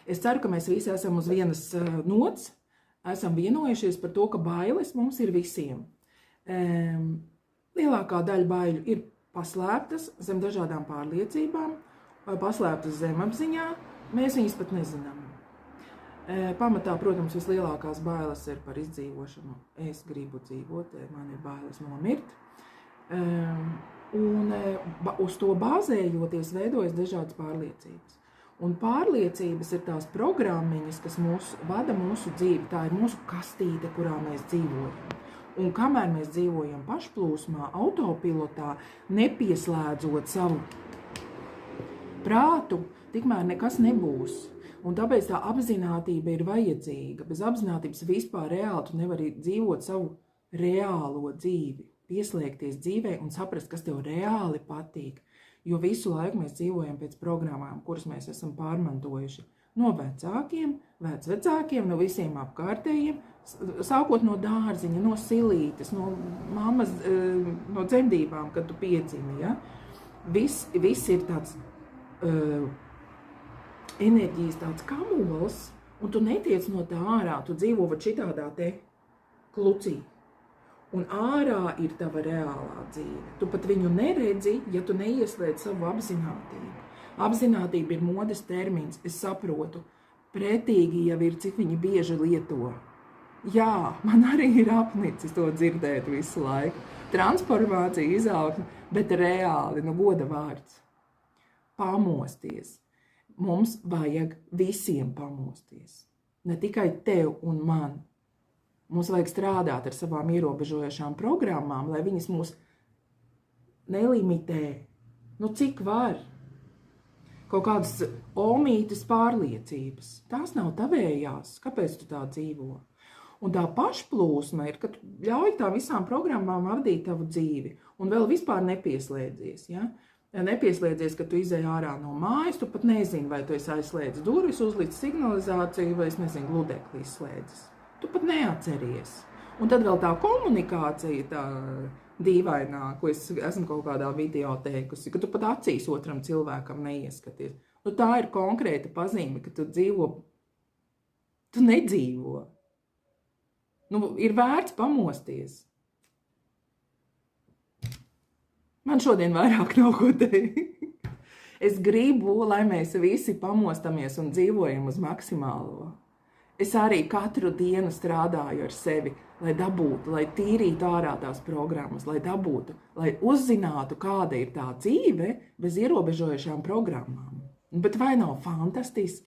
Es ceru, ka mēs visi esam uz vienas nots, esam vienojušies par to, ka bailes mums ir visiem. Lielākā daļa baiļu ir paslēptas zem dažādām pārliecībām vai paslēptas zemapziņā, mēs viņas pat nezinām. Pamatā, protams, vislielākās bailes ir par izdzīvošanu. Es gribu dzīvot, man ir bailes nomirt. Un uz to bāzējoties veidojas dažādas pārliecības. Un pārliecības ir tās programmiņas, kas vada mūsu dzīvi. Tā ir mūsu kastīte, kurā mēs dzīvojam. Un kamēr mēs dzīvojam pašplūsmā, autopilotā, nepieslēdzot savu prātu, tikmēr nekas nebūs. Un tāpēc tā apzinātība ir vajadzīga. Bez apzinātības vispār reāli tu nevari dzīvot savu reālo dzīvi, pieslēgties dzīvē un saprast, kas tev reāli patīk. Jo visu laiku mēs dzīvojam pēc programmām, kuras mēs esam pārmantojuši no vecākiem, vecvecākiem, no visiem apkārtējiem, sākot no dārziņa, no silītes, no mammas, no dzemdībām, kad tu piedzimi. Ja? Viss ir tāds enerģijas tāds kamols, un tu netiec no tā ārā, tu dzīvo šitādā te klucī. Un ārā ir tava reālā dzīve. Tu pat viņu neredzi, ja tu neieslēdz savu apzinātību. Apzinātība ir modes termins, es saprotu. Pretīgi jau ir, cik viņi bieži lieto. Jā, man arī ir apnicis to dzirdēt visu laiku. Transformācija, izaugsme, bet reāli, goda vārds. Pamosties. Mums vajag visiem pamosties. Ne tikai tev un man. Mums vajag strādāt ar savām ierobežojošām programmām, lai viņas mūs nelimitē. Cik var? Kaut kādas omītas pārliecības. Tās nav tavējās. Kāpēc tu tā dzīvo? Un tā pašplūsma ir, ka tu ļauj tām visām programmām vadīt tavu dzīvi. Un vēl vispār nepieslēdzies. Ja? Ja nepieslēdzies, ka tu izej ārā no mājas, tu pat nezini, vai tu esi aizslēdzis durvis, uzlicis signalizāciju, vai es nezinu, gludekli izslēdzis. Tu pat neatceries. Un tad vēl tā komunikācija, tā dīvainā, ko es esmu kaut kādā video teikusi, ka tu pat acīs otram cilvēkam neieskaties. Tā ir konkrēta pazīme, ka tu dzīvo, tu nedzīvo. Ir vērts pamosties. Man šodien vairāk nav ko teikt. Es gribu, lai mēs visi pamostamies un dzīvojam uz maksimālo. Es arī katru dienu strādāju ar sevi, lai dabūtu, lai tīrītu ārā tās programmas, lai dabūtu, lai uzzinātu, kāda ir tā dzīve bez ierobežojošām programmām. Bet vai nav fantastiski?